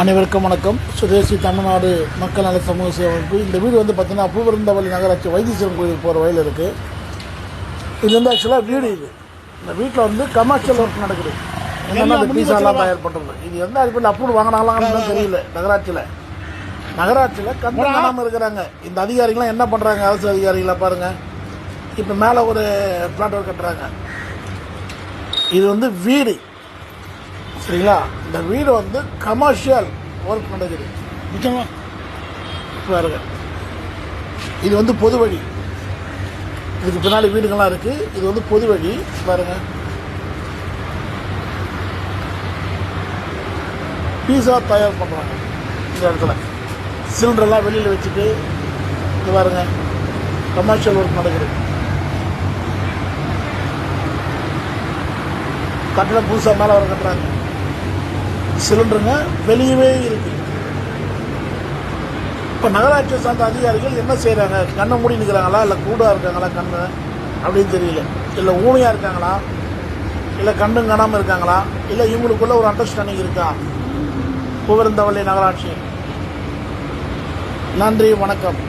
அனைவருக்கும் வணக்கம். சுதேசி தமிழ்நாடு மக்கள் நல சமூக சேவை அமைப்பு. இந்த வீடு வந்து பார்த்தீங்கன்னா பூவிருந்தவல்லி நகராட்சி வைத்தீஸ்வரன் கோயிலுக்கு போகிற வழியில் இருக்குது. இது வந்து ஆக்சுவலாக வீடு. இந்த வீட்டில் வந்து கமர்ஷியல் ஒர்க் நடக்குது. என்னென்னா அந்த பீஸாலாம் தயார் பண்ணுறது. இது எந்த அடிப்படையில் அப்ரூவ் வாங்கினாங்களான்னு தெரியல. நகராட்சியில் கண்டு காணாமல் இருக்கிறாங்க. இந்த அதிகாரிகள்லாம் என்ன பண்ணுறாங்க? அரசு அதிகாரிகளை பாருங்கள். இப்போ மேலே ஒரு பிளாட் ஒர்க் கட்டுறாங்க. இது வந்து வீடு, சரிங்களா? இந்த வீடு வந்து கமர்ஷியல் ஒர்க் நடக்குது. முக்கியமாக பாருங்க, இது வந்து பொது வழி. இதுக்கு பின்னாடி வீடுகள்லாம் இருக்குது. இது வந்து பொது வழி பாருங்க. பீஸா தயார் பண்ணுறாங்க இந்த இடத்துல. சிலிண்டர்லாம் வெளியில் வச்சுட்டு இது பாருங்க, கமர்ஷியல் ஒர்க் நடக்குது. கட்டணம் புதுசாக மேலே வர கட்டுறாங்க. சிலிண்டருங்க வெளியவே இருக்கு. இப்போ நகராட்சி சார்ந்த அதிகாரிகள் என்ன செய்கிறாங்க? கண்ணை மூடி நிற்கிறாங்களா, இல்லை கூடாக இருக்காங்களா கண்ணு அப்படின்னு தெரியல. இல்லை ஊமையாக இருக்காங்களா, இல்லை கண்ணும் காணாமல் இருக்காங்களா, இல்லை இவங்களுக்குள்ள ஒரு அண்டர்ஸ்டாண்டிங் இருக்கா? பூவிருந்தவல்லி நகராட்சி. நன்றி, வணக்கம்.